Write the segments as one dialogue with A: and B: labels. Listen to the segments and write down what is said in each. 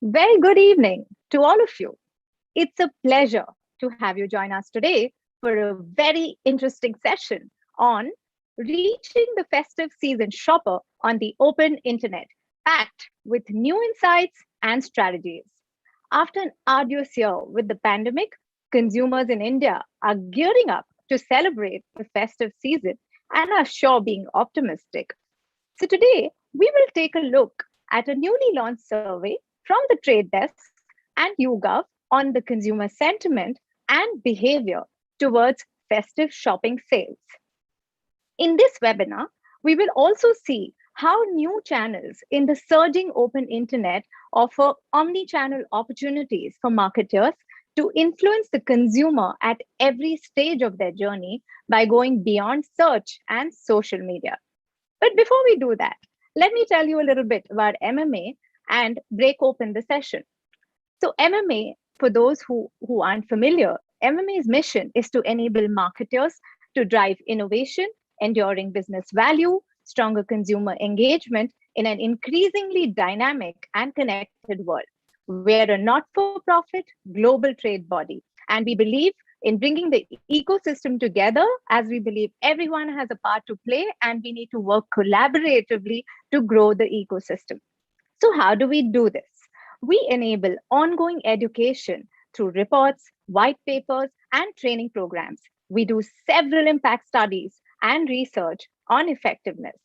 A: Very good evening to all of you. It's a pleasure to have you join us today for a very interesting session on reaching the festive season shopper on the open internet, packed with new insights and strategies. After an arduous year with the pandemic, consumers in India are gearing up to celebrate the festive season and are sure being optimistic. So today, we will take a look at a newly launched survey from the Trade Desk and YouGov on the consumer sentiment and behavior towards festive shopping sales. In this webinar, we will also see how new channels in the surging open internet offer omni-channel opportunities for marketers to influence the consumer at every stage of their journey by going beyond search and social media. But before we do that, let me tell you a little bit about MMA and break open the session. So MMA, for those who aren't familiar, MMA's mission is to enable marketers to drive innovation, enduring business value, stronger consumer engagement in an increasingly dynamic and connected world. We're a not-for-profit global trade body, and we believe in bringing the ecosystem together, as we believe everyone has a part to play and we need to work collaboratively to grow the ecosystem. So how do we do this? We enable ongoing education through reports, white papers, and training programs. We do several impact studies and research on effectiveness.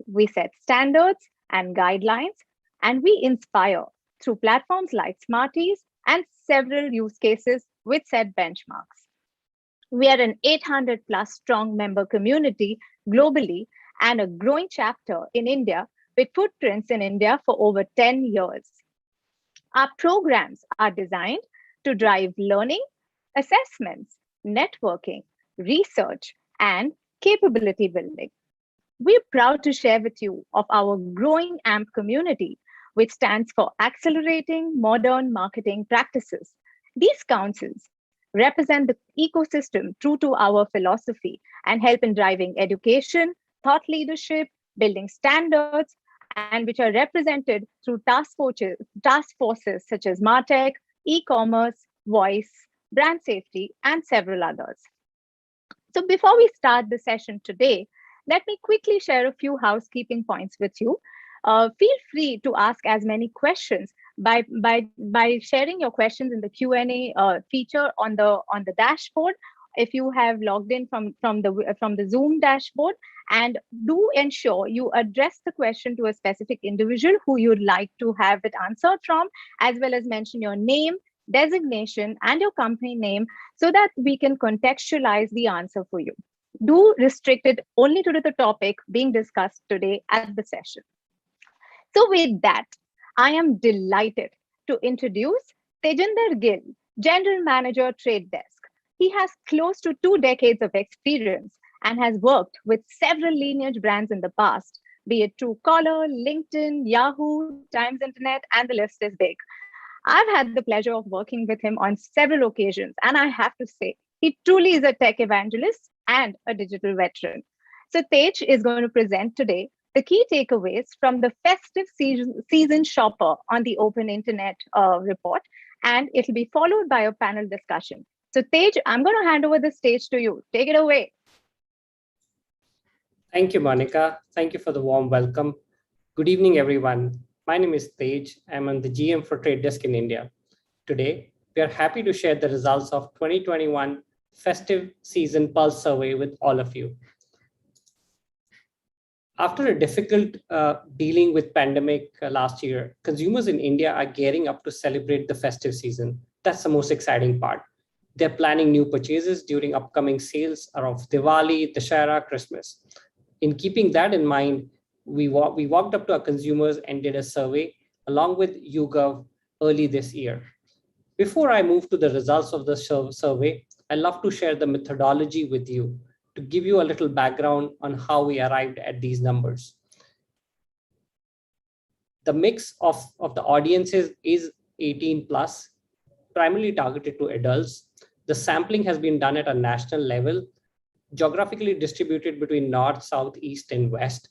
A: We set standards and guidelines, and we inspire through platforms like Smarties and several use cases with set benchmarks. We are an 800 plus strong member community globally and a growing chapter in India with footprints in India for over 10 years. Our programs are designed to drive learning, assessments, networking, research, and capability building. We're proud to share with you of our growing AMP community, which stands for Accelerating Modern Marketing Practices. These councils represent the ecosystem true to our philosophy and help in driving education, thought leadership, building standards, and which are represented through task forces such as MarTech, e-commerce, voice, brand safety, and several others. So before we start the session today, let me quickly share a few housekeeping points with you. Feel free to ask as many questions by sharing your questions in the Q&A feature on the dashboard. If you have logged in from the Zoom dashboard, and do ensure you address the question to a specific individual who you'd like to have it answered from, as well as mention your name, designation, and your company name so that we can contextualize the answer for you. Do restrict it only to the topic being discussed today at the session. So with that, I am delighted to introduce TEJINDER GILL, General Manager, Trade Desk. He has close to 2 decades of experience and has worked with several lineage brands in the past, be it Truecaller, LinkedIn, Yahoo, Times Internet, and the list is big. I've had the pleasure of working with him on several occasions, and I have to say, he truly is a tech evangelist and a digital veteran. So Tej is going to present today the key takeaways from the festive season shopper on the open internet report, and it'll be followed by a panel discussion. So Tej, I'm going to hand over the stage to you. Take it away.
B: Thank you, Monica. Thank you for the warm welcome. Good evening, everyone. My name is Tej. I'm on the GM for Trade Desk in India. Today, we are happy to share the results of 2021 Festive Season Pulse survey with all of you. After a difficult dealing with pandemic last year, consumers in India are gearing up to celebrate the festive season. That's the most exciting part. They're planning new purchases during upcoming sales of Diwali, Dussehra, Christmas. In keeping that in mind, we walked up to our consumers and did a survey along with YouGov early this year. Before I move to the results of the survey, I'd love to share the methodology with you to give you a little background on how we arrived at these numbers. The mix of the audiences is 18 plus, primarily targeted to adults. The sampling has been done at a national level, geographically distributed between North, South, East, and West.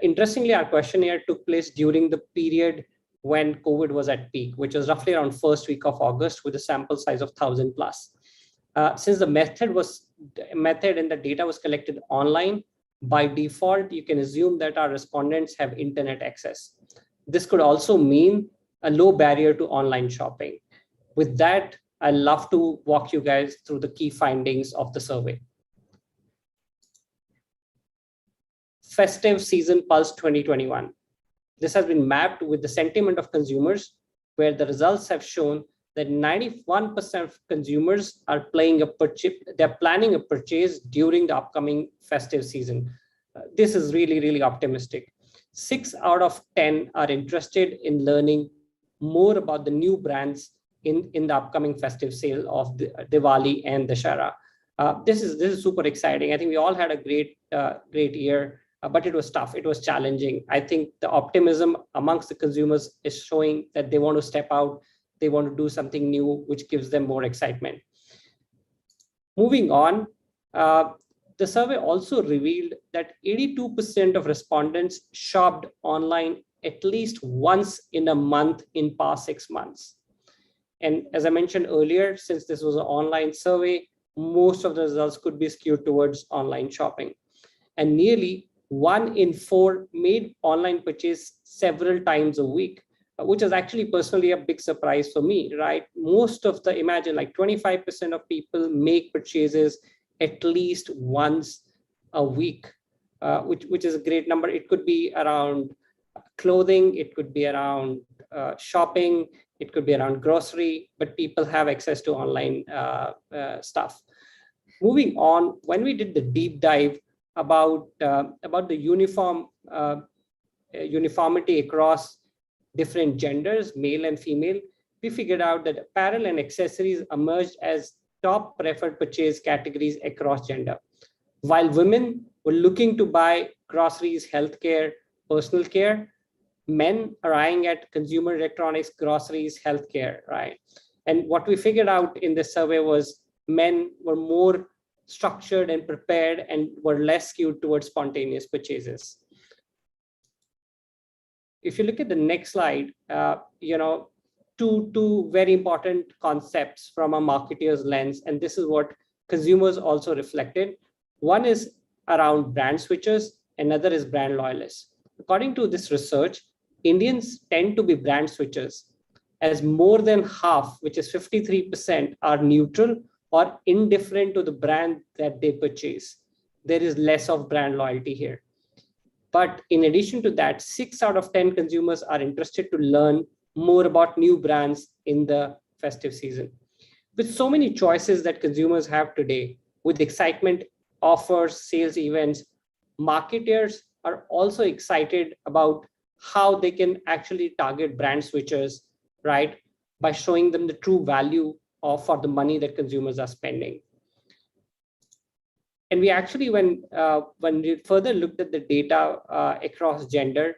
B: Interestingly, our questionnaire took place during the period when COVID was at peak, which was roughly around first week of August with a sample size of 1,000 plus. Since the method and the data was collected online, by default, you can assume that our respondents have internet access. This could also mean a low barrier to online shopping. With that, I'd love to walk you guys through the key findings of the survey. Festive Season Pulse 2021. This has been mapped with the sentiment of consumers, where the results have shown that 91% of consumers are planning a purchase during the upcoming festive season. This is really, really optimistic. 6 out of 10 are interested in learning more about the new brands in the upcoming festive sale of Diwali and Dussehra. This is super exciting. I think we all had a great year, but it was tough. It was challenging. I think the optimism amongst the consumers is showing that they want to step out. They want to do something new, which gives them more excitement. Moving on, the survey also revealed that 82% of respondents shopped online at least once in a month in past 6 months. And as I mentioned earlier, since this was an online survey, most of the results could be skewed towards online shopping. And nearly 1 in 4 made online purchase several times a week, which is actually personally a big surprise for me, right? Most of the, imagine like 25% of people make purchases at least once a week, which is a great number. It could be around clothing, it could be around shopping, it could be around grocery, but people have access to online stuff. Moving on, when we did the deep dive about the uniformity across different genders, male and female, we figured out that apparel and accessories emerged as top preferred purchase categories across gender. While women were looking to buy groceries, healthcare, personal care, men are eyeing at consumer electronics, groceries, healthcare, right? And what we figured out in this survey was men were more structured and prepared and were less skewed towards spontaneous purchases. If you look at the next slide, two very important concepts from a marketer's lens, and this is what consumers also reflected. One is around brand switchers, another is brand loyalists. According to this research, Indians tend to be brand switchers, as more than half, which is 53%, are neutral or indifferent to the brand that they purchase. There is less of brand loyalty here. But in addition to that, 6 out of 10 consumers are interested to learn more about new brands in the festive season. With so many choices that consumers have today, with excitement, offers, sales events, marketers are also excited about how they can actually target brand switchers, right? By showing them the true value for the money that consumers are spending. And we actually, when we further looked at the data across gender,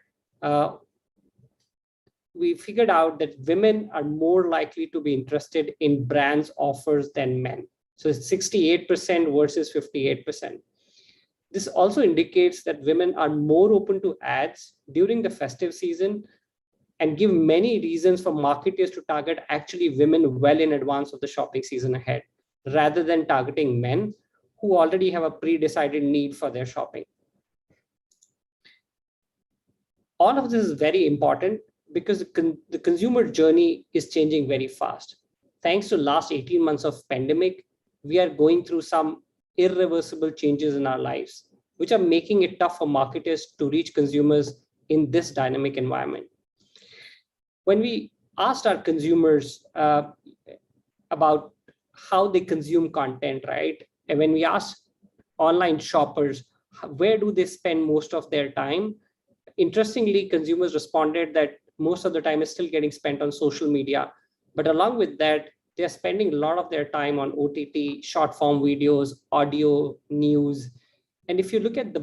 B: we figured out that women are more likely to be interested in brands offers than men. So it's 68% versus 58%. This also indicates that women are more open to ads during the festive season and give many reasons for marketers to target actually women well in advance of the shopping season ahead, rather than targeting men who already have a pre-decided need for their shopping. All of this is very important because the consumer journey is changing very fast. Thanks to last 18 months of pandemic, we are going through some irreversible changes in our lives, which are making it tough for marketers to reach consumers in this dynamic environment. When we asked our consumers about how they consume content, right? And when we asked online shoppers, where do they spend most of their time? Interestingly, consumers responded that most of the time is still getting spent on social media. But along with that, they're spending a lot of their time on OTT, short form videos, audio, news. And if you look at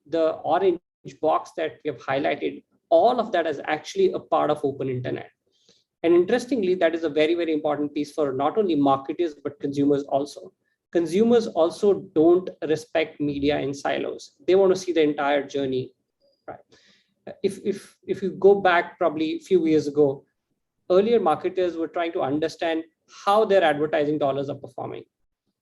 B: the orange box that we have highlighted, all of that is actually a part of open internet. And interestingly, that is a very, very important piece for not only marketers, but consumers also. Consumers also don't respect media in silos. They want to see the entire journey, right? If you go back probably a few years ago, earlier marketers were trying to understand how their advertising dollars are performing.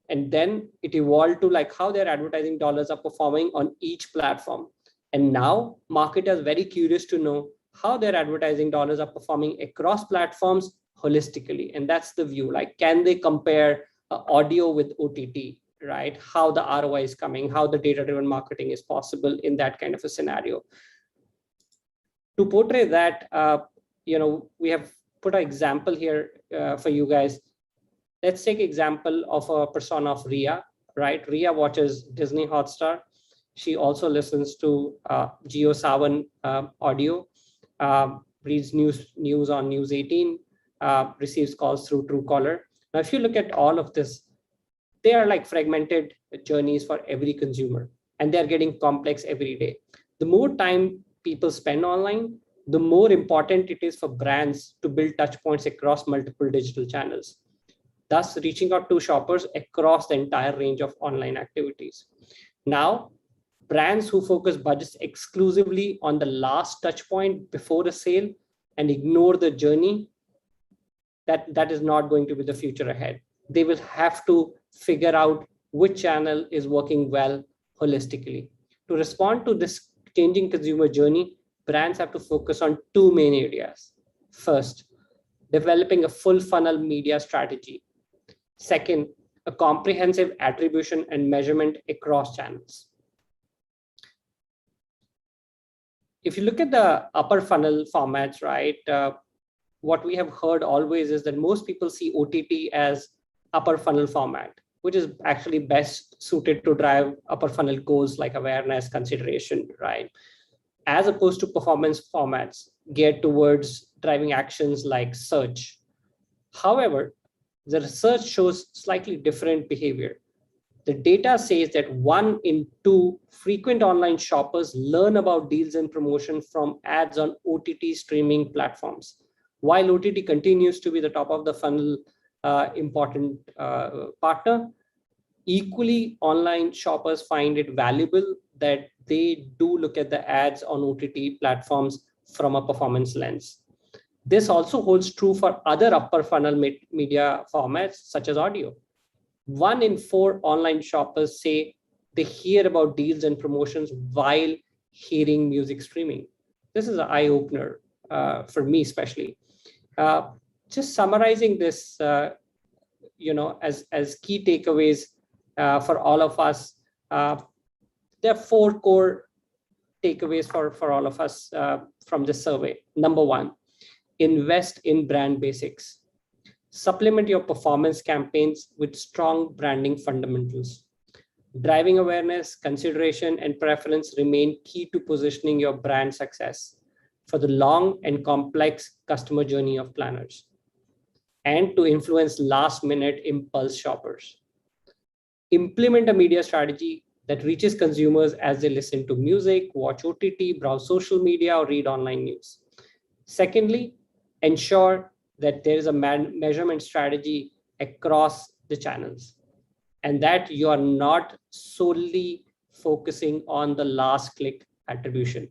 B: And then it evolved to like how their advertising dollars are performing on each platform. And now marketers are very curious to know how their advertising dollars are performing across platforms holistically. And that's the view, like, can they compare audio with OTT, right? How the ROI is coming, how the data-driven marketing is possible in that kind of a scenario. To portray that, we have put an example here for you guys. Let's take example of a persona of Ria, right? Ria watches Disney Hotstar. She also listens to Jio Savan audio, reads news on News 18, receives calls through Truecaller. Now, if you look at all of this, they are like fragmented journeys for every consumer, and they're getting complex every day. The more time people spend online, the more important it is for brands to build touch points across multiple digital channels, thus reaching out to shoppers across the entire range of online activities. Now, brands who focus budgets exclusively on the last touch point before a sale and ignore the journey, that is not going to be the future ahead. They will have to figure out which channel is working well holistically. To respond to this changing consumer journey, brands have to focus on two main areas. First, developing a full funnel media strategy. Second, a comprehensive attribution and measurement across channels. If you look at the upper funnel formats, right, what we have heard always is that most people see OTT as upper funnel format, which is actually best suited to drive upper funnel goals like awareness, consideration, right? As opposed to performance formats geared towards driving actions like search. However, the research shows slightly different behavior. The data says that 1 in 2 frequent online shoppers learn about deals and promotion from ads on OTT streaming platforms. While OTT continues to be the top of the funnel important partner, equally online shoppers find it valuable that they do look at the ads on OTT platforms from a performance lens. This also holds true for other upper funnel media formats such as audio. 1 in 4 online shoppers say they hear about deals and promotions while hearing music streaming. This is an eye-opener for me, especially. Just summarizing this, as key takeaways for all of us, there are 4 core takeaways for all of us from this survey. Number 1, invest in brand basics. Supplement your performance campaigns with strong branding fundamentals. Driving awareness, consideration, and preference remain key to positioning your brand success for the long and complex customer journey of planners, and to influence last-minute impulse shoppers. Implement a media strategy that reaches consumers as they listen to music, watch OTT, browse social media, or read online news. Secondly, ensure that there is a measurement strategy across the channels, and that you are not solely focusing on the last click attribution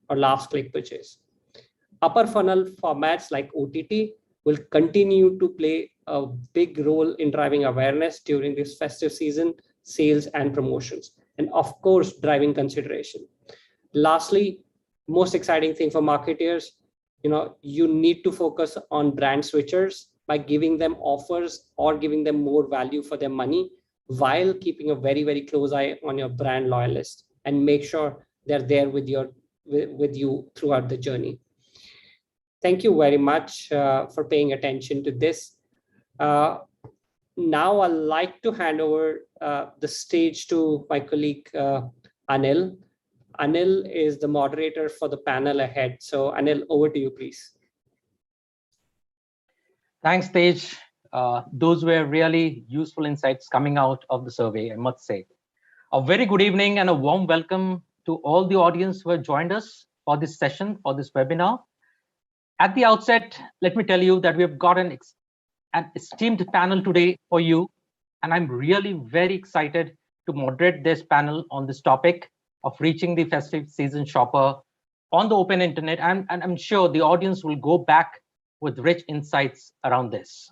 B: or last click purchase. Upper funnel formats like OTT will continue to play a big role in driving awareness during this festive season, sales and promotions, and of course, driving consideration. Lastly, most exciting thing for marketers, you need to focus on brand switchers by giving them offers or giving them more value for their money, while keeping a very, very close eye on your brand loyalists, and make sure they're there with you throughout the journey. Thank you very much for paying attention to this. Now I'd like to hand over the stage to my colleague, Anil. Anil is the moderator for the panel ahead. So Anil, over to you, please.
C: Thanks, Tej. Those were really useful insights coming out of the survey, I must say. A very good evening and a warm welcome to all the audience who have joined us for this session, for this webinar. At the outset, let me tell you that we have got an esteemed panel today for you, and I'm really very excited to moderate this panel on this topic of reaching the festive season shopper on the open internet, and I'm sure the audience will go back with rich insights around this.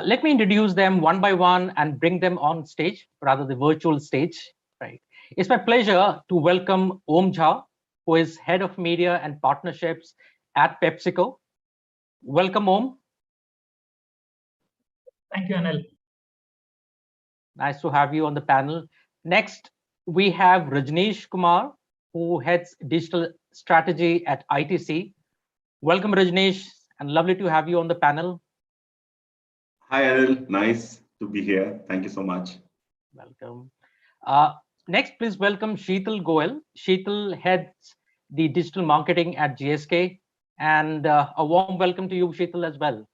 C: Let me introduce them one by one and bring them on stage, rather the virtual stage. Right. It's my pleasure to welcome Om Jha, who is Head of Media and Partnerships at Pepsico. Welcome, Om.
D: Thank you, Anil.
C: Nice to have you on the panel. Next, we have Rajnish Kumar, who heads digital strategy at ITC. Welcome, Rajnish, and lovely to have you on the panel.
E: Hi, Anil. Nice to be here. Thank you so much.
C: Welcome. Next, please welcome SHEETAL GOEL. SHEETAL heads the digital marketing at GSK. And a warm welcome to you, SHEETAL, as well.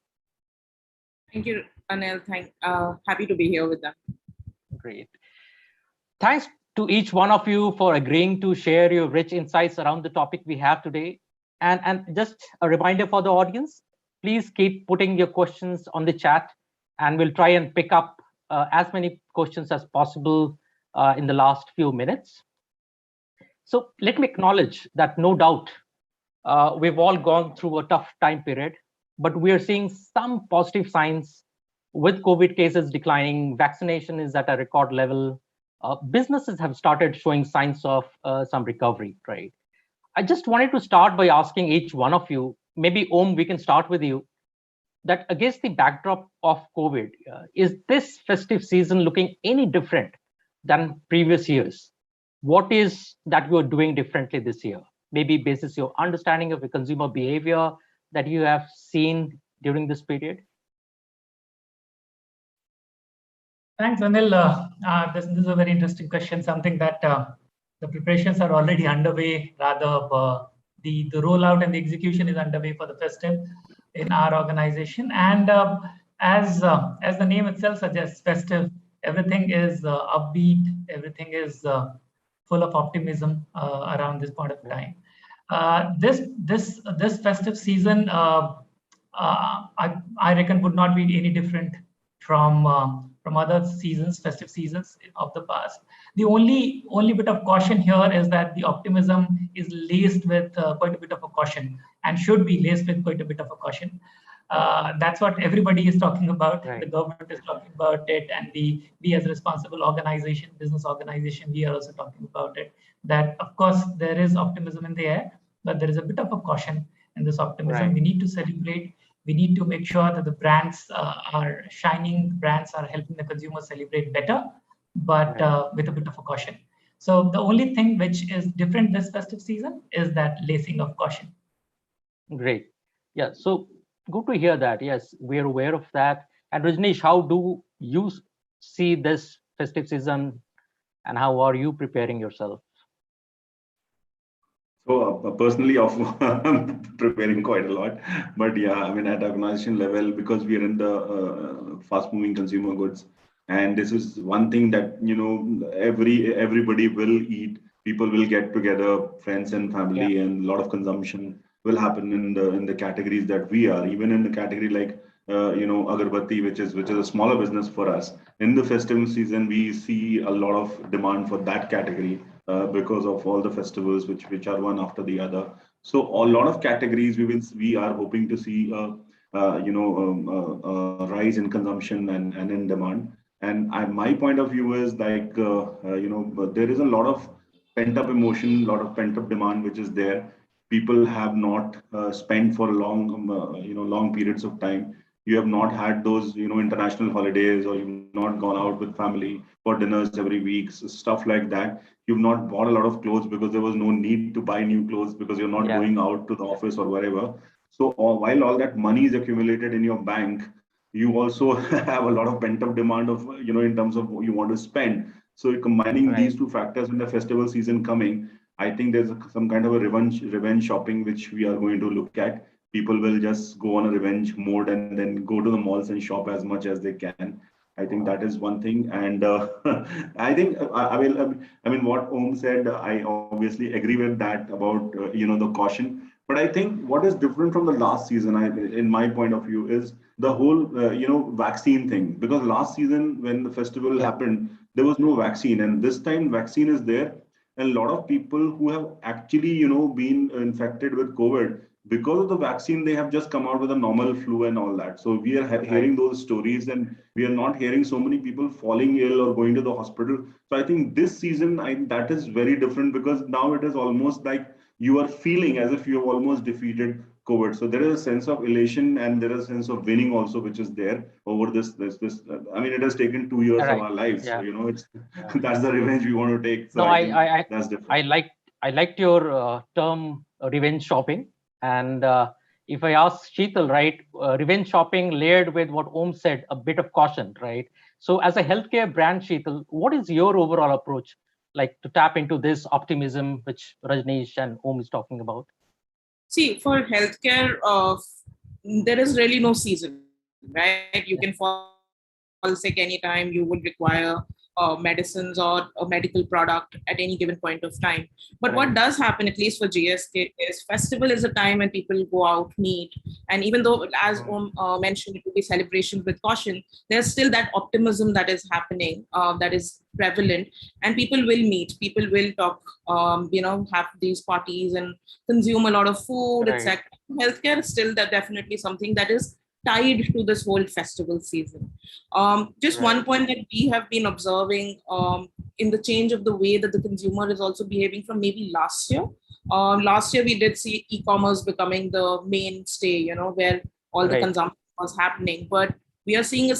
F: Thank you, Anil. Happy to be here with them.
C: Great. Thanks to each one of you for agreeing to share your rich insights around the topic we have today. And just a reminder for the audience, please keep putting your questions on the chat, and we'll try and pick up as many questions as possible in the last few minutes. So let me acknowledge that no doubt we've all gone through a tough time period, but we are seeing some positive signs with COVID cases declining, vaccination is at a record level, businesses have started showing signs of some recovery, right? I just wanted to start by asking each one of you, maybe Om, we can start with you, that against the backdrop of COVID, is this festive season looking any different than previous years? What is that you are doing differently this year? Maybe basis your understanding of the consumer behavior that you have seen during this period?
D: Thanks, Anil. This is a very interesting question, something that the preparations are already underway. Rather, the rollout and the execution is underway for the festive in our organization. And as the name itself suggests, festive, everything is upbeat, everything is full of optimism around this point of time. This festive season, I reckon, would not be any different from other seasons, festive seasons of the past. The only bit of caution here is that the optimism is laced with quite a bit of a caution, and should be laced with quite a bit of a caution. That's what everybody is talking about. Right. The government is talking about it, and we as a responsible organization, business organization, we are also talking about it. That of course there is optimism in the air, but there is a bit of a caution in this optimism. Right. We need to celebrate. We need to make sure that the brands are shining, the brands are helping the consumer celebrate better, but with a bit of a caution. So the only thing which is different this festive season is that lacing of caution.
C: Great. Yeah, so good to hear that. Yes, we're aware of that. And Rajnish, how do you see this festive season, and how are you preparing yourself?
E: So personally, I'm preparing quite a lot, but yeah, I mean at organization level, because we are in the fast-moving consumer goods, and this is one thing that everybody will eat. People will get together, friends and family, and a lot of consumption will happen in the categories that we are. Even in the category like agarbatti, which is a smaller business for us. In the festive season, we see a lot of demand for that category. Because of all the festivals which are one after the other. So a lot of categories we are hoping to see a rise in consumption and in demand. And my point of view is like there is a lot of pent up emotion, a lot of pent up demand which is there. People have not spent for long periods of time. You have not had those international holidays, or you've not gone out with family for dinners every week, so stuff like that. You've not bought a lot of clothes because there was no need to buy new clothes because you're not going out to the office or wherever. So while all that money is accumulated in your bank, you also have a lot of pent up demand of in terms of what you want to spend. So combining these two factors in the festival season coming, I think there's some kind of a revenge shopping which we are going to look at. People will just go on a revenge mode and then go to the malls and shop as much as they can. I think that is one thing. And I think, I mean, what Om said, I obviously agree with that about, the caution. But I think what is different from the last season, in my point of view, is the whole, vaccine thing. Because last season, when the festival happened, there was no vaccine. And this time vaccine is there. And a lot of people who have actually, you know, been infected with COVID, because of the vaccine, they have just come out with a normal flu and all that. So we are hearing those stories, and we are not hearing so many people falling ill or going to the hospital. So I think this season, that is very different, because now it is almost like you are feeling as if you have almost defeated COVID. So there is a sense of elation, and there is a sense of winning also, which is there over this. I mean, it has taken 2 years of our lives. So, you know, it's that's the revenge we want to take. So
C: no,
E: I think that's different.
C: I liked your term revenge shopping. And if I ask Sheetal, right, revenge shopping layered with what Om said, a bit of caution, right? So as a healthcare brand, Sheetal, what is your overall approach like to tap into this optimism, which Rajnish and Om is talking about?
F: See, for healthcare, there is really no season, right? You can fall sick anytime. You would require medicines or a medical product at any given point of time. But what does happen, at least for GSK, is festival is a time when people go out, meet. And even though, as Om mentioned, it will be celebration with caution, there's still that optimism that is happening, that is prevalent. And people will meet, people will talk, have these parties and consume a lot of food, etc. Healthcare is still definitely something that is tied to this whole festival season. Just one point that we have been observing in the change of the way that the consumer is also behaving from maybe last year. Last year, we did see e-commerce becoming the mainstay, where all the consumption was happening. But we are seeing a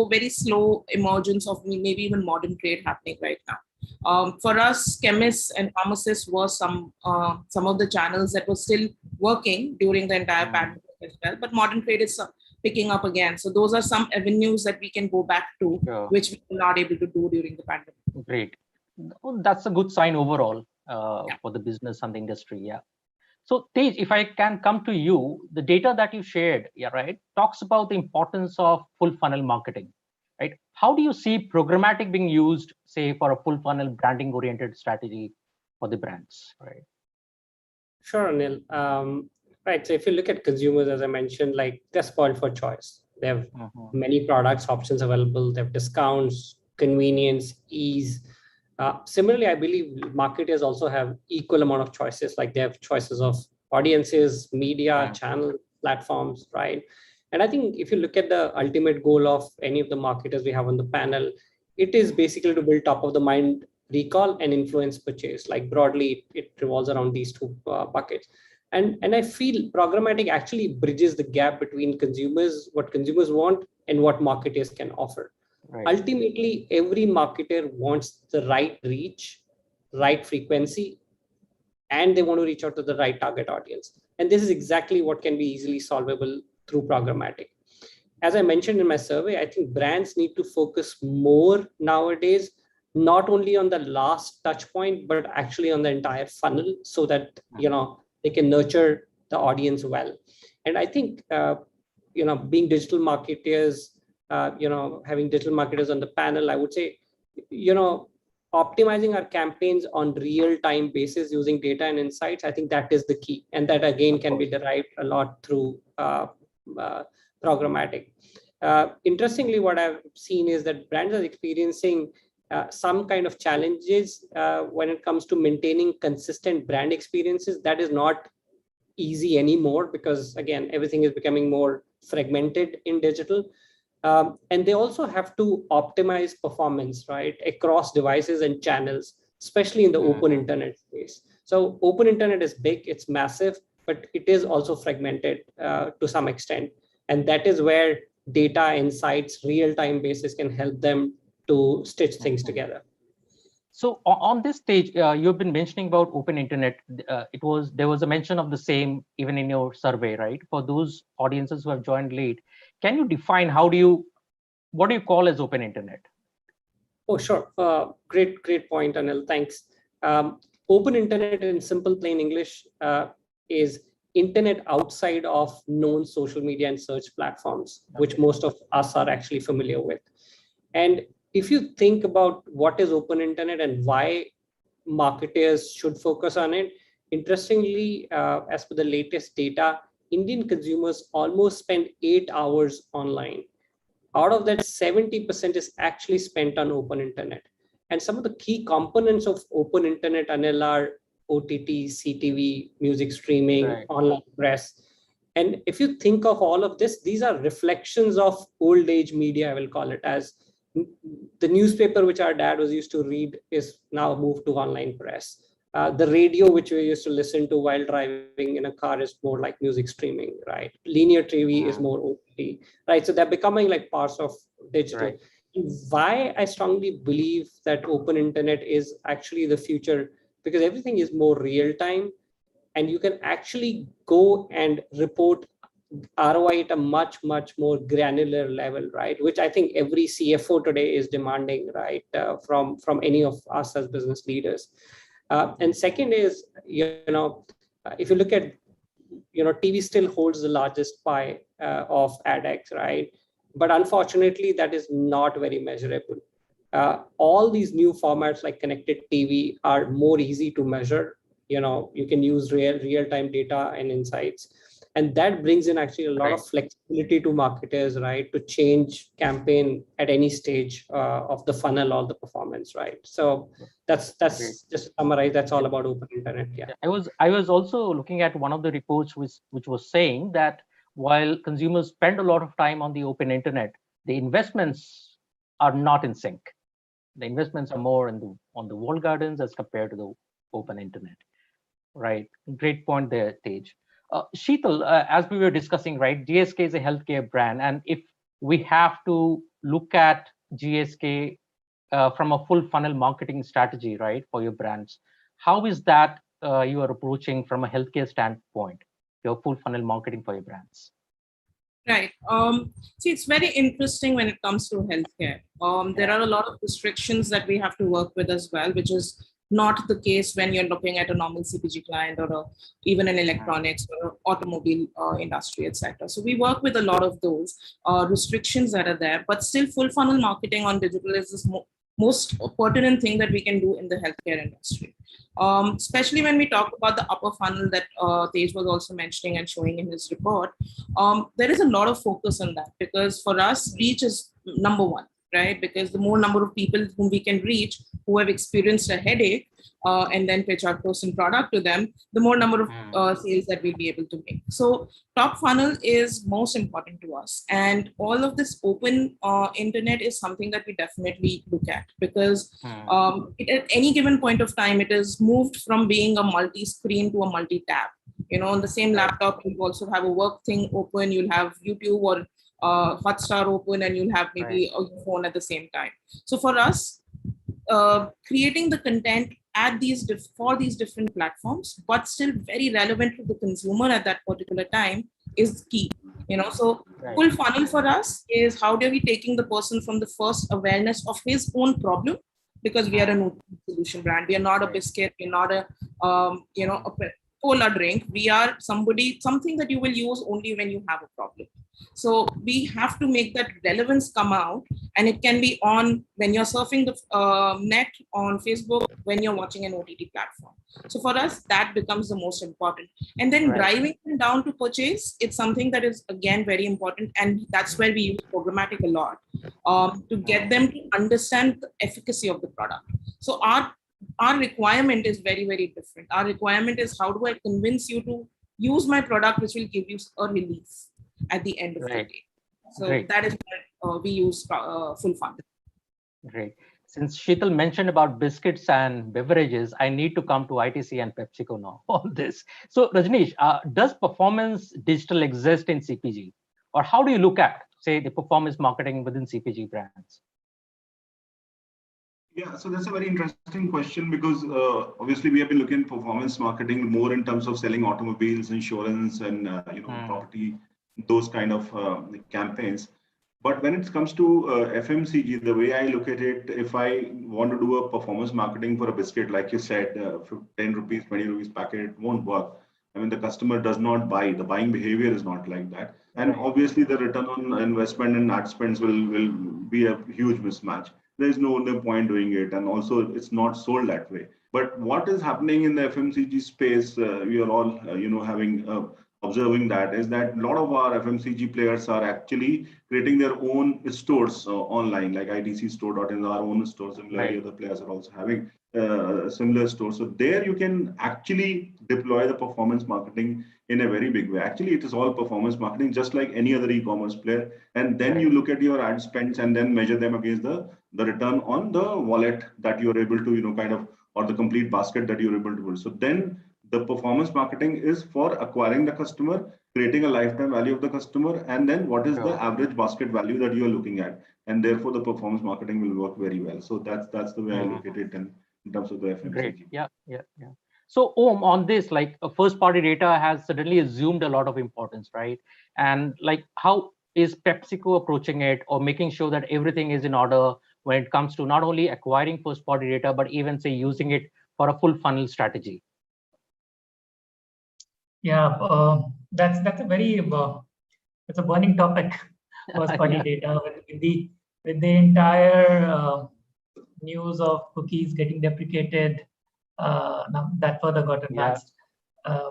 F: very slow emergence of maybe even modern trade happening right now. For us, chemists and pharmacists were some of the channels that were still working during the entire pandemic as well. But modern trade is picking up again. So those are some avenues that we can go back to, which we were not able to do during the pandemic.
C: Great. That's a good sign overall for the business and the industry. Yeah. So Tej, if I can come to you, the data that you shared, talks about the importance of full funnel marketing, right? How do you see programmatic being used, say, for a full funnel branding oriented strategy for the brands, right?
B: Sure, Anil. Right. So if you look at consumers, as I mentioned, like they're spoiled for choice. They have many products, options available. They have discounts, convenience, ease. Similarly, I believe marketers also have equal amount of choices. Like they have choices of audiences, media, channel, platforms, right? And I think if you look at the ultimate goal of any of the marketers we have on the panel, it is basically to build top of the mind recall and influence purchase. Like broadly, it revolves around these two buckets. And I feel programmatic actually bridges the gap between consumers, what consumers want, and what marketers can offer. Ultimately, every marketer wants the right reach, right frequency, and they want to reach out to the right target audience. And this is exactly what can be easily solvable through programmatic. As I mentioned in my survey, I think brands need to focus more nowadays, not only on the last touch point, but actually on the entire funnel, so that, they can nurture the audience well. And I think, being digital marketers, having digital marketers on the panel, I would say, optimizing our campaigns on real-time basis using data and insights, I think that is the key. And that again can be derived a lot through programmatic. Interestingly, what I've seen is that brands are experiencing some kind of challenges when it comes to maintaining consistent brand experiences. That is not easy anymore because, again, everything is becoming more fragmented in digital. And they also have to optimize performance, right, across devices and channels, especially in the open internet space. So open internet is big, it's massive, but it is also fragmented to some extent. And that is where data, insights, real-time basis can help them to stitch things together.
C: So on this stage, you've been mentioning about open internet. There was a mention of the same even in your survey, right? For those audiences who have joined late, can you define what do you call as open internet?
B: Oh, sure. Great point, Anil. Thanks. Open internet in simple plain English is internet outside of known social media and search platforms, which most of us are actually familiar with. And if you think about what is open internet and why marketers should focus on it, interestingly, as per the latest data, Indian consumers almost spend 8 hours online. Out of that, 70% is actually spent on open internet. And some of the key components of open internet, ANIL, are OTT, CTV, music streaming, online press. And if you think of all of this, these are reflections of old age media, I will call it, as the newspaper which our dad was used to read is now moved to online press. The radio which we used to listen to while driving in a car is more like music streaming, right? Linear TV is more OTT, right? So they're becoming like parts of digital.
C: Right.
B: Why I strongly believe that open internet is actually the future, because everything is more real time, and you can actually go and report ROI at a much more granular level, right? Which I think every CFO today is demanding, right? From any of us as business leaders. And second is, if you look at, TV still holds the largest pie of AdX, right? But unfortunately, that is not very measurable. All these new formats like connected TV are more easy to measure. You can use real-time data and insights. And that brings in actually a lot of flexibility to marketers, right? To change campaign at any stage of the funnel or the performance, right? So that's just to summarize, that's all about open internet. Yeah.
C: I was also looking at one of the reports which was saying that while consumers spend a lot of time on the open internet, the investments are not in sync. The investments are more on the walled gardens as compared to the open internet. Right. Great point there, Tej. SHEETAL, as we were discussing, right, GSK is a healthcare brand. And if we have to look at GSK from a full funnel marketing strategy, right, for your brands, how is that you are approaching from a healthcare standpoint, your full funnel marketing for your brands?
F: Right. See, it's very interesting when it comes to healthcare. There are a lot of restrictions that we have to work with as well, which is not the case when you're looking at a normal CPG client or even an electronics or automobile industry, etc. So we work with a lot of those restrictions that are there, but still full funnel marketing on digital is the most pertinent thing that we can do in the healthcare industry. Especially when we talk about the upper funnel that Tej was also mentioning and showing in his report, there is a lot of focus on that, because for us, reach is number one, right? Because the more number of people whom we can reach who have experienced a headache and then pitch our person product to them, the more number of sales that we'll be able to make. So top funnel is most important to us. And all of this open internet is something that we definitely look at, because at any given point of time, it is moved from being a multi-screen to a multi-tab. On the same laptop, you also have a work thing open, you'll have YouTube or Hotstar open, and you'll have maybe a phone at the same time. So for us, creating the content at for these different platforms, but still very relevant to the consumer at that particular time is key. So full funnel for us is how do we taking the person from the first awareness of his own problem, because we are a new solution brand. We are not a biscuit. We're not a a cola drink. We are something that you will use only when you have a problem. So we have to make that relevance come out, and it can be on when you're surfing the net on Facebook, when you're watching an OTT platform. So for us, that becomes the most important. And then driving them down to purchase, it's something that is, again, very important. And that's where we use programmatic a lot to get them to understand the efficacy of the product. So our requirement is very, very different. Our requirement is, how do I convince you to use my product, which will give you a relief at the end of the day. So that is where we use full funnel.
C: Great. Since SHEETAL mentioned about biscuits and beverages, I need to come to ITC and Pepsico now on this. So Rajnish, does performance digital exist in CPG? Or how do you look at, say, the performance marketing within CPG brands?
E: Yeah, so that's a very interesting question, because obviously we have been looking at performance marketing more in terms of selling automobiles, insurance, and property, those kind of campaigns. But when it comes to FMCG, the way I look at it, if I want to do a performance marketing for a biscuit, like you said, for 10 rupees, 20 rupees packet, it won't work. I mean, the customer does not buy. The buying behavior is not like that. And obviously the return on investment and ad spends will be a huge mismatch. There's no point doing it. And also it's not sold that way. But what is happening in the FMCG space, we are all, having observing that is that a lot of our FMCG players are actually creating their own stores online, like ITC store.in, our own stores. Similarly, other players are also having similar stores. So there you can actually deploy the performance marketing in a very big way. Actually, it is all performance marketing, just like any other e-commerce player. And then you look at your ad spends and then measure them against the return on the wallet that you're able to, kind of, or the complete basket that you're able to build. So then the performance marketing is for acquiring the customer, creating a lifetime value of the customer, and then what is the average basket value that you are looking at. And therefore, the performance marketing will work very well. So that's the way I look at it in terms of the FMCG.
C: Great. Yeah. So Om, on this, like first party data has suddenly assumed a lot of importance, right? And like, how is Pepsico approaching it, or making sure that everything is in order when it comes to not only acquiring first party data, but even say using it for a full funnel strategy?
D: Yeah, that's a very it's a burning topic. First party data with the entire news of cookies getting deprecated. Now that further got advanced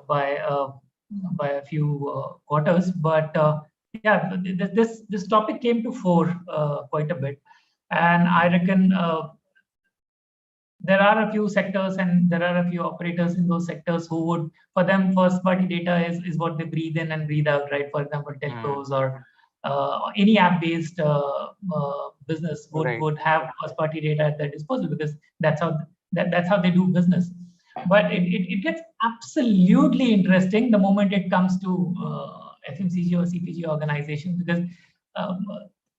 D: by a few quarters, but yeah, this topic came to fore quite a bit, and I reckon there are a few sectors and there are a few operators in those sectors who would, for them, first party data is what they breathe in and breathe out, right? For example, telcos or any app-based business would have first party data at their disposal, because that's how they do business. But it gets absolutely interesting the moment it comes to FMCG or CPG organizations, because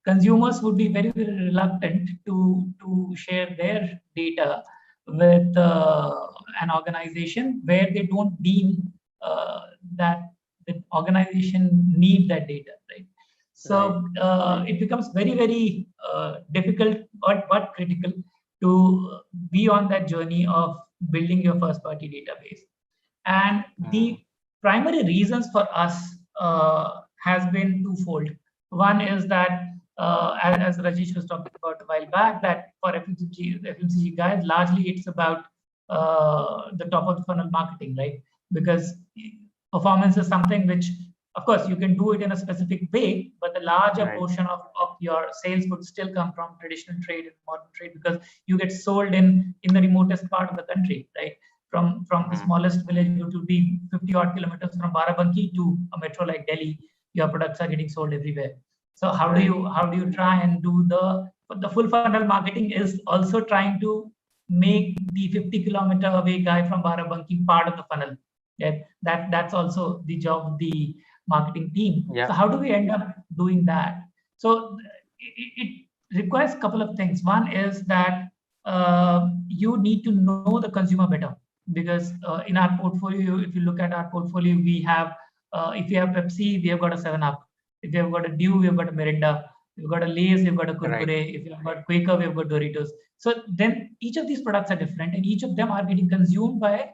D: consumers would be very, very reluctant to share their data with an organization where they don't deem that the organization need that data, right? So it becomes very, very difficult but critical to be on that journey of building your first party database. And the primary reasons for us has been twofold. One is that as Rajesh was talking about a while back, that for FMCG guys, largely it's about the top of the funnel marketing, right? Because performance is something which, of course, you can do it in a specific way, but the larger portion of your sales would still come from traditional trade and modern trade, because you get sold in the remotest part of the country, right? From the smallest village, it would be 50 odd kilometers from Barabanki to a metro like Delhi. Your products are getting sold everywhere. So how do you try and do the full funnel marketing is also trying to make the 50-kilometer away guy from Barabanki part of the funnel. Yeah, that's also the job of the marketing team. Yeah. So how do we end up doing that? So it requires a couple of things. One is that you need to know the consumer better, because in our portfolio, if you look at our portfolio, we have if you have Pepsi, we have got a 7-Up. If you have got a Dew, we have got a Mirinda. If you've got a Lay's, we've got a Kurkure. Right. If you've got Quaker, we've got Doritos. So then each of these products are different, and each of them are getting consumed by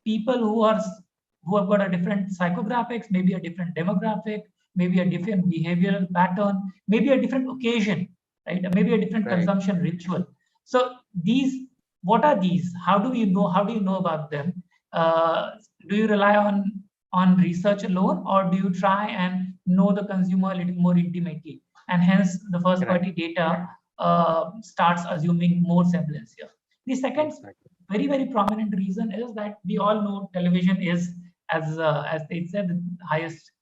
D: people who have got a different psychographics, maybe a different demographic, maybe a different behavioral pattern, maybe a different occasion, right? Maybe a different consumption ritual. So what are these? How do you know about them? Do you rely on research alone, or do you try and know the consumer a little more intimately? And hence the first party data starts assuming more semblance here. The second very, very prominent reason is that we all know television is, as they said, the highest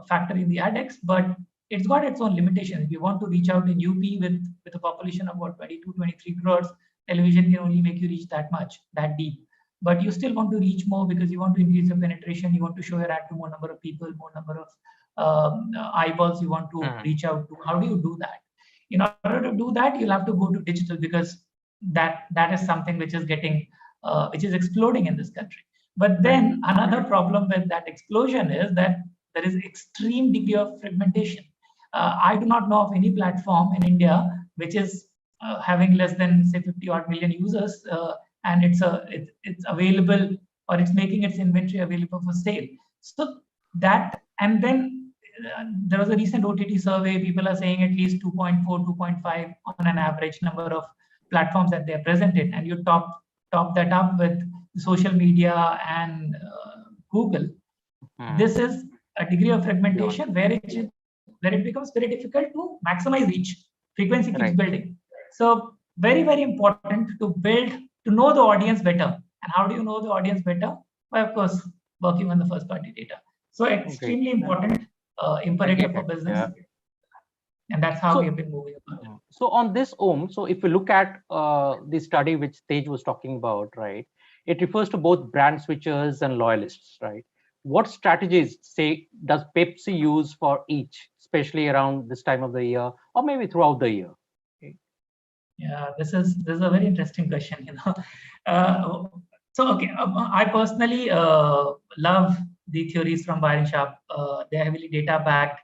D: factor in the ADEX, but it's got its own limitations. If you want to reach out in UP with a population of about 22, 23 crores, television can only make you reach that much, that deep. But you still want to reach more because you want to increase your penetration. You want to show your ad to more number of people, more number of eyeballs you want to reach out to. How do you do that? In order to do that, you'll have to go to digital, because that is something which is getting, which is exploding in this country. But then another problem with that explosion is that there is extreme degree of fragmentation. I do not know of any platform in India which is having less than, say, 50 odd million users, and it's available, or it's making its inventory available for sale. So that, and then there was a recent OTT survey. People are saying at least 2.4, 2.5 on an average number of platforms that they are present in, and you top that up with social media and Google. This is a degree of fragmentation where it becomes very difficult to maximize reach. Frequency keeps building. So very, very important to know the audience better. And how do you know the audience better? By, of course, working on the first party data. So extremely important imperative for business. And that's how we have been moving about.
C: So on this so if we look at the study which Tej was talking about, right, it refers to both brand switchers and loyalists, right? What strategies, say, does Pepsi use for each, especially around this time of the year, or maybe throughout the year?
D: Yeah, this is a very interesting question. I personally love the theories from Byron Sharp. They're heavily data backed,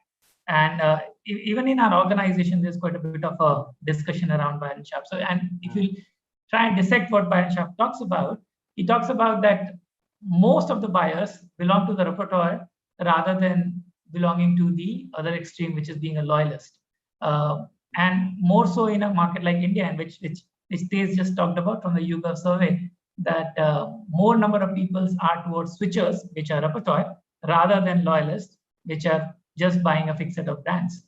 D: and even in our organization, there's quite a bit of a discussion around Byron Sharp. So, and if you try and dissect what Byron Sharp talks about, he talks about that most of the buyers belong to the repertoire rather than belonging to the other extreme, which is being a loyalist. And more so in a market like India, and which Tej just talked about from the YouGov survey, that more number of people are towards switchers, which are repertoire, rather than loyalists, which are just buying a fixed set of brands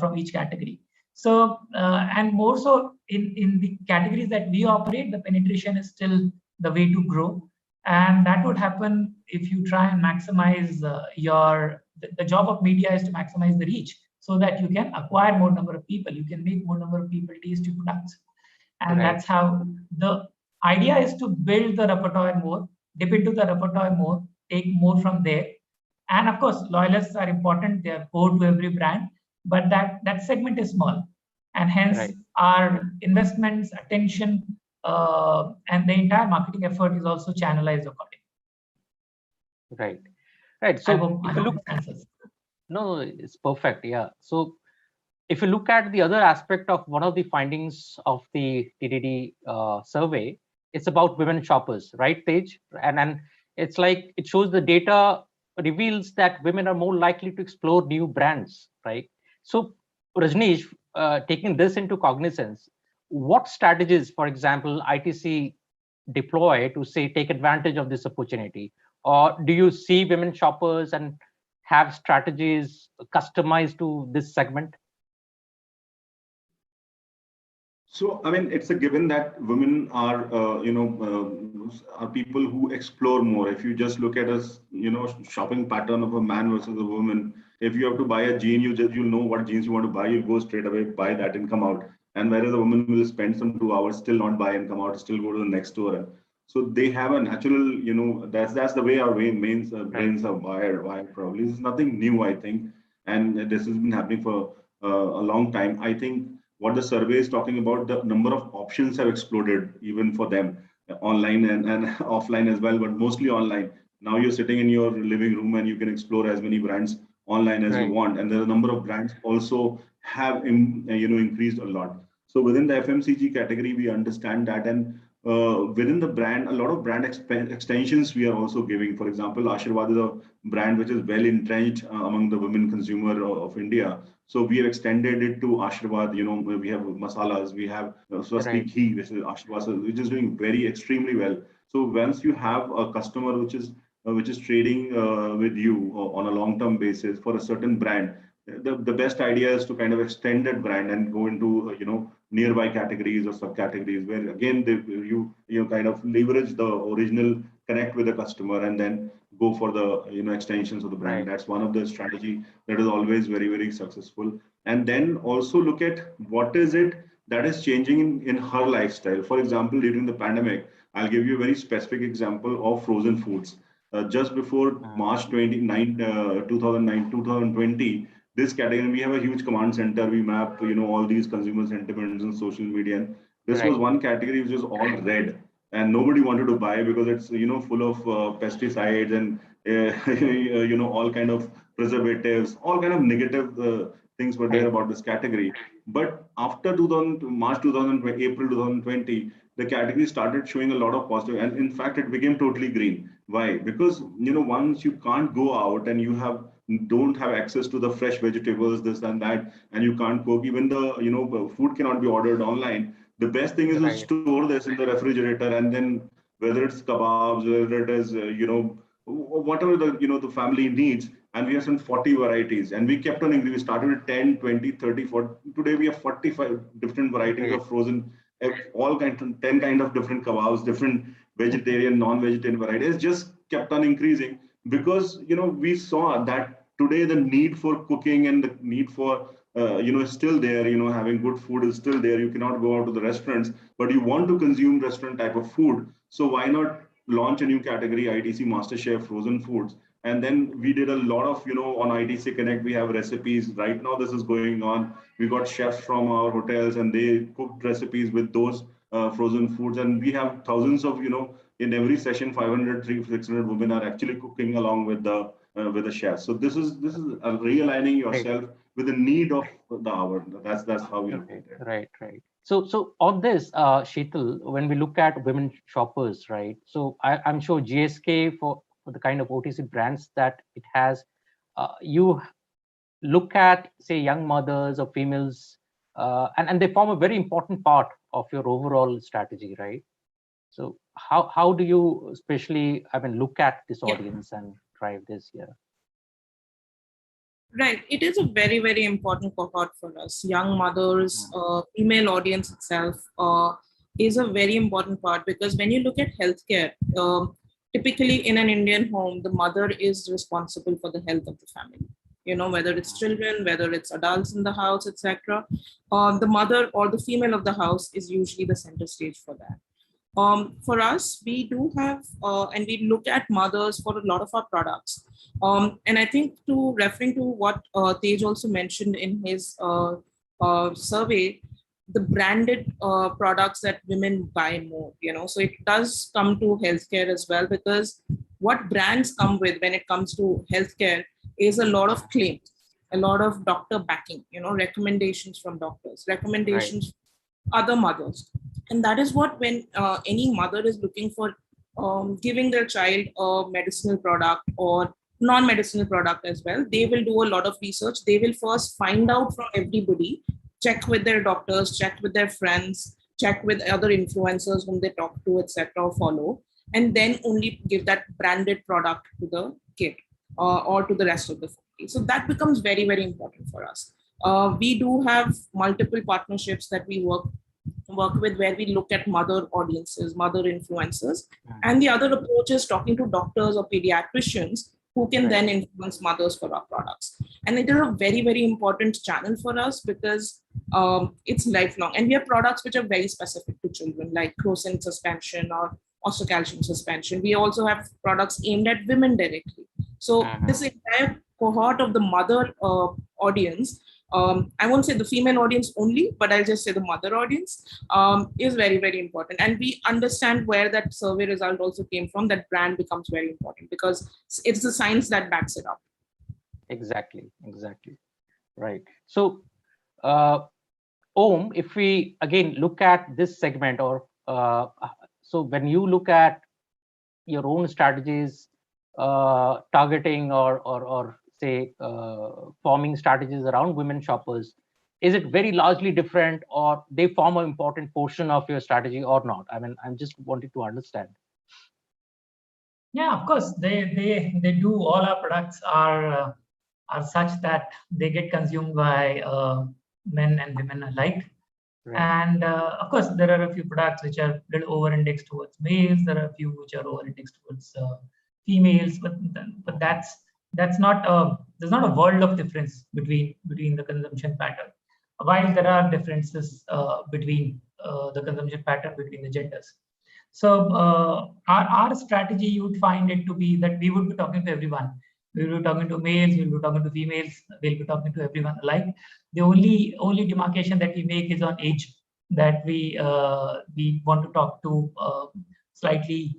D: from each category. So, and more so in the categories that we operate, the penetration is still the way to grow. And that would happen if you try and maximize the job of media is to maximize the reach, so that you can acquire more number of people, you can make more number of people taste your products. And that's how the idea is to build the repertoire more, dip into the repertoire more, take more from there. And of course, loyalists are important, they are core to every brand, but that segment is small. And hence our investments, attention, and the entire marketing effort is also channelized accordingly.
C: Right. So if you look, no, it's perfect. Yeah. So if you look at the other aspect of one of the findings of the TDD survey, it's about women shoppers, right, Tej? And it's like it shows the data reveals that women are more likely to explore new brands, right? So Rajnish, taking this into cognizance, what strategies, for example, ITC deploy to say take advantage of this opportunity? Or do you see women shoppers and have strategies customized to this segment?
E: So, I mean, it's a given that women are, are people who explore more. If you just look at a, shopping pattern of a man versus a woman, if you have to buy a jean, you'll know what jeans you want to buy. You go straight away, buy that and come out. And whereas a woman will spend some 2 hours, still not buy and come out, still go to the next store. So they have a natural, that's the way our brains are wired probably. This is nothing new, I think. And this has been happening for a long time. I think what the survey is talking about, the number of options have exploded even for them, online and offline as well, but mostly online. Now you're sitting in your living room and you can explore as many brands online as you want. And the number of brands also have increased a lot. So within the FMCG category, we understand that. And within the brand, a lot of brand extensions we are also giving. For example, Ashirwad is a brand which is well entrenched among the women consumer of India. So we have extended it to Ashirwad. We have masalas, we have Swasti ghee, which is Ashirwad, which is doing extremely well. So once you have a customer which is trading with you on a long-term basis for a certain brand, the best idea is to kind of extend that brand and go into nearby categories or subcategories where again you kind of leverage the original connect with the customer and then go for the extensions of the brand. That's one of the strategy that is always very, very successful. And then also look at what is it that is changing in her lifestyle. For example, during the pandemic, I'll give you a very specific example of frozen foods. Just before March 2020, this category, we have a huge command center. We map, all these consumer sentiments on social media. And this was one category which was all red, and nobody wanted to buy because it's, full of pesticides and, all kind of preservatives, all kind of negative things were there about this category. But after March 2020, April 2020, the category started showing a lot of positive, and in fact, it became totally green. Why? Because, once you can't go out and you don't have access to the fresh vegetables, this and that, and you can't cook, even the, food cannot be ordered online. The best thing is to store this in the refrigerator, and then whether it's kebabs, whether it is, whatever the family needs, and we have some 40 varieties, and we kept on increasing. We started with 10, 20, 30, 40. Today we have 45 different varieties of frozen, all kinds of 10 kind of different kebabs, different vegetarian, non-vegetarian varieties. Just kept on increasing because we saw that today the need for cooking and the need for is still there. Having good food is still there. You cannot go out to the restaurants, but you want to consume restaurant type of food. So why not launch a new category, ITC MasterChef frozen foods? And then we did a lot of, on ITC Connect, we have recipes. Right now, this is going on. We got chefs from our hotels and they cooked recipes with those frozen foods. And we have thousands of, in every session, 500, 300, 600 women are actually cooking along with the chefs. So this is realigning yourself with the need of the hour. That's how we look at it.
C: Right. So on this, SHEETAL, when we look at women shoppers, right? So I'm sure GSK for the kind of OTC brands that it has, you look at, say, young mothers or females, and they form a very important part of your overall strategy, right? So how do you especially, look at this audience and drive this here?
F: Right. It is a very, very important cohort for us. Young mothers, female audience itself is a very important part, because when you look at healthcare, typically in an Indian home, the mother is responsible for the health of the family. Whether it's children, whether it's adults in the house, etc. The mother or the female of the house is usually the center stage for that. For us, we do have, and we look at mothers for a lot of our products. And I think referring to what Tej also mentioned in his survey, the branded products that women buy more, so it does come to healthcare as well, because what brands come with when it comes to healthcare is a lot of claims, a lot of doctor backing, recommendations from doctors, recommendations from other mothers. And that is what, when any mother is looking for giving their child a medicinal product or non-medicinal product as well, they will do a lot of research. They will first find out from everybody, check with their doctors, check with their friends, check with other influencers whom they talk to, etc., or follow, and then only give that branded product to the kid or to the rest of the family. So that becomes very, very important for us. We do have multiple partnerships that we work with, where we look at mother audiences, mother influencers. And the other approach is talking to doctors or pediatricians who can then influence mothers for our products. And it is a very, very important channel for us, because it's lifelong. And we have products which are very specific to children, like crocin suspension or osteocalcium suspension. We also have products aimed at women directly. So this entire cohort of the mother audience, I won't say the female audience only, but I'll just say the mother audience is very, very important. And we understand where that survey result also came from. That brand becomes very important because it's the science that backs it up.
C: Exactly. Right. So, Om, if we again look at this segment, or so when you look at your own strategies, targeting or say forming strategies around women shoppers, is it very largely different, or they form an important portion of your strategy or not? I'm just wanting to understand.
D: Yeah, of course, they do. All our products are such that they get consumed by men and women alike. Right. And of course, there are a few products which are a little over-indexed towards males. There are a few which are over-indexed towards females, but that's not there's not a world of difference between the consumption pattern. While there are differences between the consumption pattern between the genders. So our strategy, you would find it to be that we would be talking to everyone. We will be talking to males, we will be talking to females, we'll be talking to everyone alike. The only demarcation that we make is on age, that we want to talk to slightly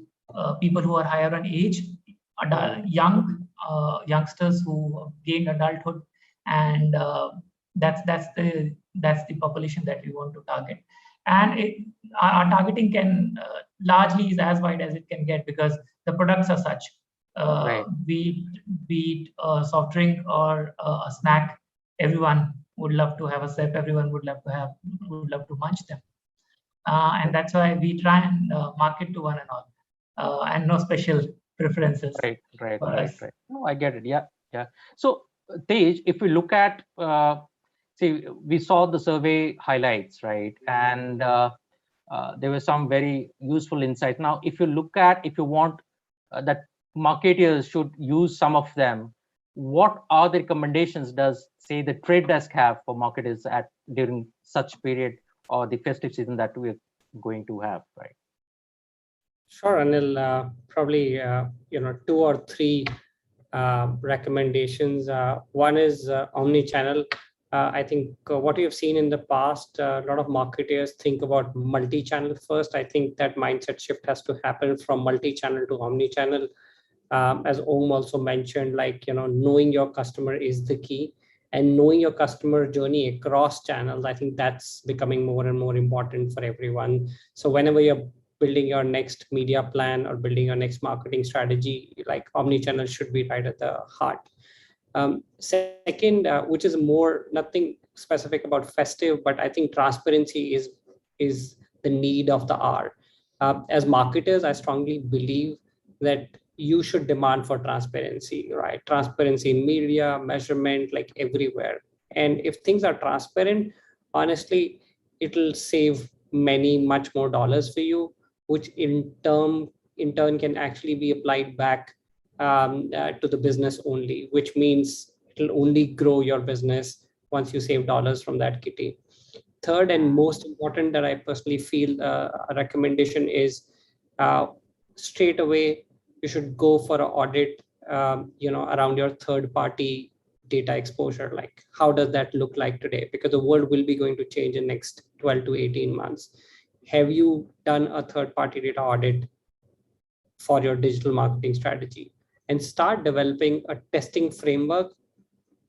D: people who are higher on age, youngsters who gained adulthood, and that's the population that we want to target. And our targeting can largely is as wide as it can get, because the products are such. Be it a soft drink or a snack, everyone would love to have a sip. Everyone would love to munch them, and that's why we try and market to one and all, and no special preferences.
C: Right.
D: for us.
C: No, I get it. Yeah. So Tej, if we look at, see, we saw the survey highlights, right? And there were some very useful insights. Now, if you want that marketers should use some of them, what are the recommendations does, say, the Trade Desk have for marketers during such period or the festive season that we're going to have, right?
B: Sure, Anil. Probably 2 or 3 recommendations. One is omni-channel. I think what we have seen in the past, a lot of marketers think about multi-channel first. I think that mindset shift has to happen from multi-channel to omni-channel. As Om also mentioned, knowing your customer is the key, and knowing your customer journey across channels. I think that's becoming more and more important for everyone. So whenever you're building your next media plan or building your next marketing strategy, omni-channel should be right at the heart. Second, which is nothing specific about festive, but I think transparency is the need of the hour. As marketers, I strongly believe that you should demand for transparency, right? Transparency in media, measurement, everywhere. And if things are transparent, honestly, it'll save much more dollars for you, which in turn can actually be applied back to the business only, which means it'll only grow your business once you save dollars from that kitty. Third and most important that I personally feel a recommendation is straight away you should go for an audit around your third party data exposure. How does that look like today? Because the world will be going to change in next 12 to 18 months. Have you done a third party data audit for your digital marketing strategy? And start developing a testing framework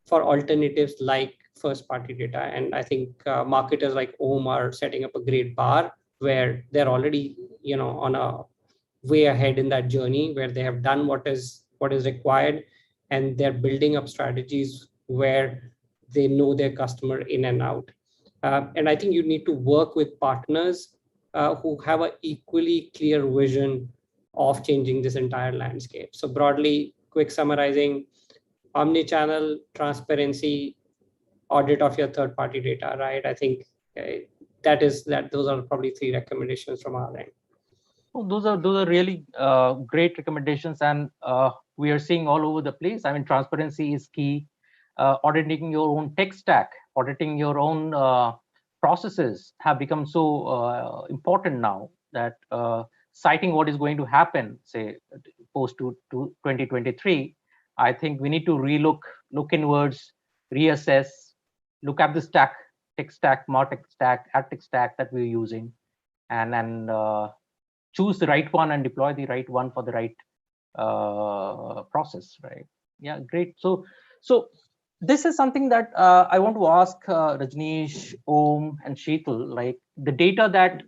B: for alternatives like first party data. And I think marketers like Om are setting up a great bar where they're already on a way ahead in that journey, where they have done what is required, and they're building up strategies where they know their customer in and out. And I think you need to work with partners who have an equally clear vision of changing this entire landscape. So broadly, quick summarizing: omni-channel, transparency, audit of your third-party data, right? I think those are probably 3 recommendations from our end.
C: Well, those are really great recommendations, and we are seeing all over the place. I mean, transparency is key. Auditing your own tech stack, auditing your own processes have become so important now that citing what is going to happen, say, post to 2023, I think we need to look inwards, reassess, look at the stack, tech stack, martech stack, ad tech stack that we're using, and then choose the right one and deploy the right one for the right process, right? Yeah, great. So this is something that I want to ask Rajnish, Om, and SHEETAL, the data that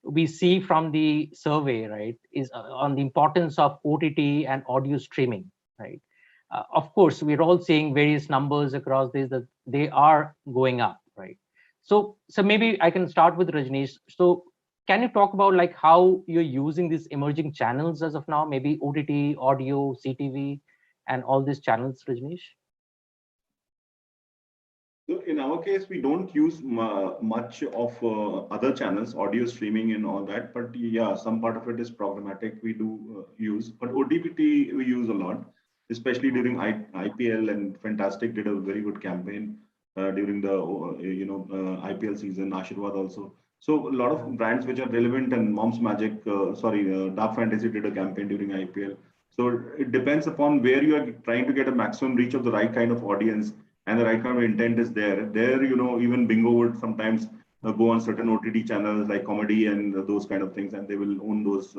C: we see from the survey, right, is on the importance of OTT and audio streaming, right? Of course, we're all seeing various numbers across this, that they are going up, right? So maybe I can start with Rajnish. So can you talk about how you're using these emerging channels as of now, maybe OTT, audio, CTV, and all these channels, Rajnish?
E: So in our case, we don't use much of other channels, audio streaming and all that. But yeah, some part of it is programmatic we do use. But OTT we use a lot, especially during IPL, and Fantastic did a very good campaign during the IPL season. Ashirwad also. So a lot of brands which are relevant, and Mom's Magic, Dark Fantasy did a campaign during IPL. So it depends upon where you are trying to get a maximum reach of the right kind of audience, and the right kind of intent is there. Even Bingo would sometimes go on certain OTT channels like comedy and those kind of things, and they will own those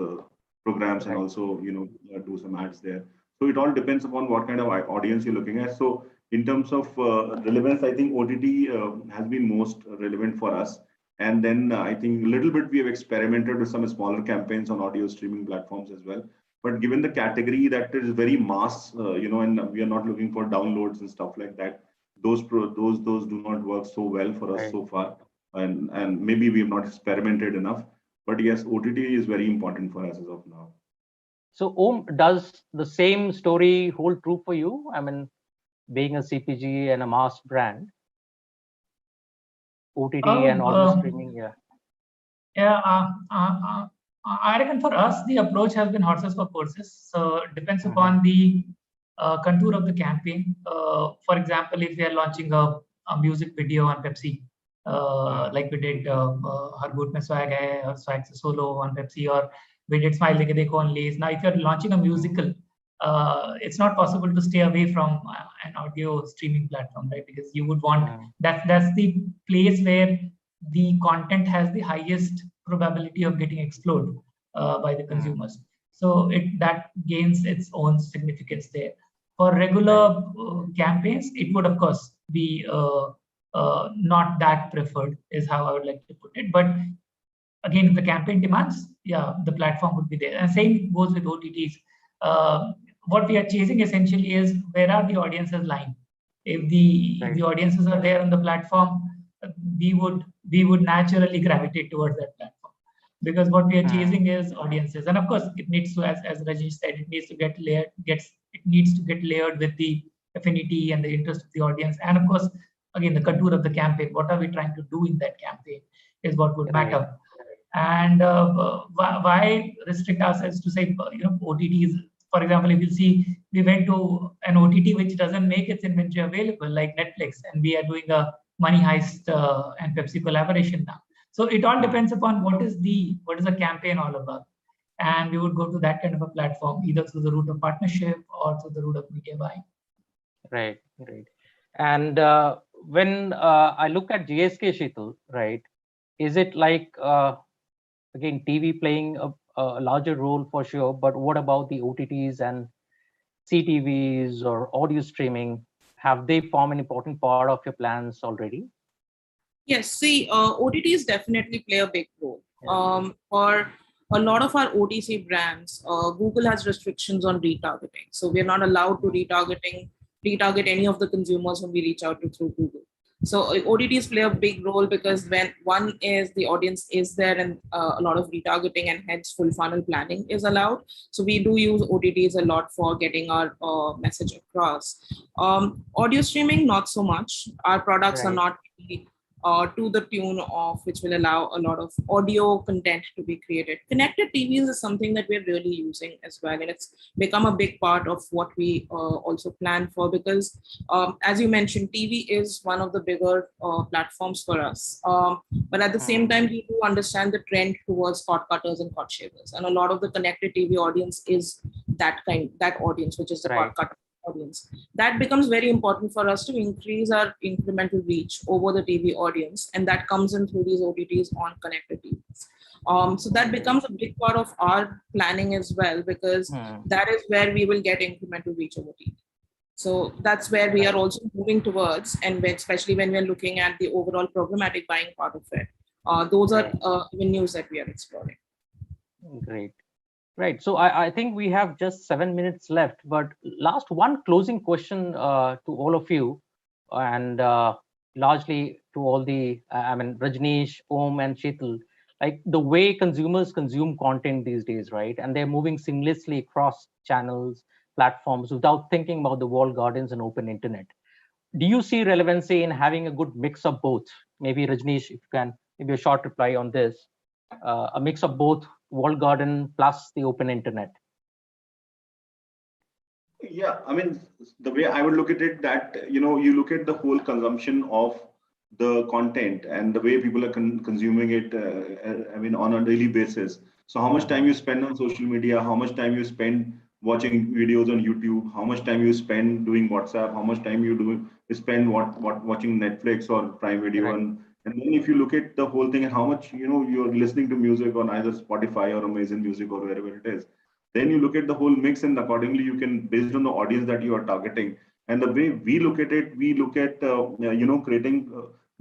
E: programs and also, do some ads there. So it all depends upon what kind of audience you're looking at. So in terms of relevance, I think OTT has been most relevant for us. And then I think a little bit we have experimented with some smaller campaigns on audio streaming platforms as well. But given the category that is very mass, and we are not looking for downloads and stuff like that, those do not work so well for us so far. And maybe we have not experimented enough. But yes, OTT is very important for us as of now.
C: So Om, does the same story hold true for you? I mean, being a CPG and a mass brand, OTT and audio streaming, yeah.
D: Yeah, I reckon for us, the approach has been horses for courses. So it depends upon the contour of the campaign. For example, if we are launching a music video on Pepsi, like we did Har Boot Mein Swag Hai or Swag Se Solo on Pepsi, or we did Smile Deke Dekho on Lays. Now, if you're launching a musical, it's not possible to stay away from an audio streaming platform, right? Because you would want that's the place where the content has the highest probability of getting explored by the consumers. So that gains its own significance there. For regular campaigns, it would of course be not that preferred, is how I would like to put it. But again, if the campaign demands, yeah, the platform would be there. And same goes with OTTs. What we are chasing essentially is, where are the audiences lying? If the audiences are there on the platform, we would naturally gravitate towards that platform, because what we are chasing is audiences. And of course, it needs to, as Rajnish said, it needs to get layered. It needs to get layered with the affinity and the interest of the audience. And of course, again, the contour of the campaign. What are we trying to do in that campaign is what would matter. And why restrict ourselves to say, OTTs? For example, if you see, we went to an OTT which doesn't make its inventory available, like Netflix, and we are doing a Money Heist and Pepsi collaboration now. So it all depends upon what is the campaign all about, and we would go to that kind of a platform, either through the route of partnership or through the route of media buying.
C: Right. And when I look at GSK, SHEETAL, right, is it like again TV playing a larger role for sure, but what about the OTTs and CTVs or audio streaming? Have they formed an important part of your plans already?
F: Yes, see, OTTs definitely play a big role. For a lot of our OTC brands, Google has restrictions on retargeting. So we're not allowed to retarget any of the consumers whom we reach out to through Google. So OTTs play a big role, because when one is the audience is there, and a lot of retargeting and hence full funnel planning is allowed. So we do use OTTs a lot for getting our message across. Audio streaming, not so much. Our products are not really, to the tune of which will allow a lot of audio content to be created. Connected TVs is something that we're really using as well, and it's become a big part of what we also plan for, because as you mentioned, TV is one of the bigger platforms for us. But at the same time, we do understand the trend towards cord cutters and cord shavers, and a lot of the connected TV audience is that audience, which is the cord cutter audience. That becomes very important for us to increase our incremental reach over the TV audience, and that comes in through these OTTs on connected TVs. So that becomes a big part of our planning as well, because that is where we will get incremental reach over TV. So that's where we are also moving towards, and especially when we're looking at the overall programmatic buying part of it. Those are avenues that we are exploring.
C: Great. Right. So I think we have just 7 minutes left, but last one closing question to all of you, and largely to all the, Rajnish, Om and SHEETAL, like the way consumers consume content these days, right? And they're moving seamlessly across channels, platforms without thinking about the walled gardens and open internet. Do you see relevancy in having a good mix of both? Maybe Rajnish, if you can, maybe a short reply on this. A mix of both walled garden plus the open internet.
E: Yeah, I mean, the way I would look at it, that, you look at the whole consumption of the content and the way people are consuming it, on a daily basis. So how much time you spend on social media, how much time you spend watching videos on YouTube, how much time you spend doing WhatsApp, how much time you spend watching Netflix or Prime Video, and then if you look at the whole thing and how much you're listening to music on either Spotify or Amazon Music or wherever it is, then you look at the whole mix, and accordingly you can, based on the audience that you are targeting. And the way we look at it, we look at creating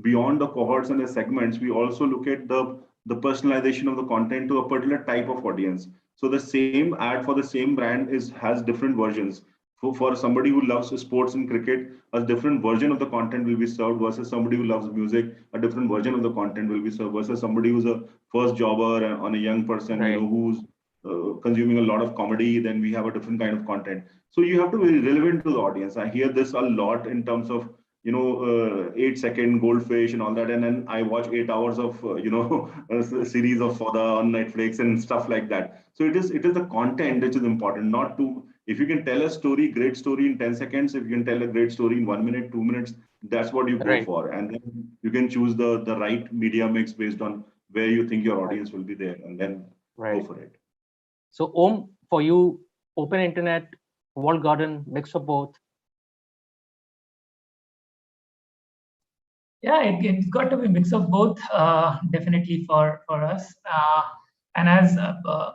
E: beyond the cohorts and the segments. We also look at the personalization of the content to a particular type of audience. So the same ad for the same brand has different versions. For somebody who loves sports and cricket, a different version of the content will be served, versus somebody who loves music, a different version of the content will be served, versus somebody who's a first jobber on a young person, who's consuming a lot of comedy, then we have a different kind of content. So you have to be relevant to the audience. I hear this a lot in terms of 8-second goldfish and all that, and then I watch 8 hours of a series of Fodder on Netflix and stuff like that. So it is the content which is important, not to, if you can tell a story, great story in 10 seconds, if you can tell a great story in 1 minute, 2 minutes, that's what you go for, and then you can choose the right media mix based on where you think your audience will be there, and then go for it.
C: So Om, for you, open internet, walled garden, mix of both?
D: Yeah, it's got to be a mix of both, definitely for us. And as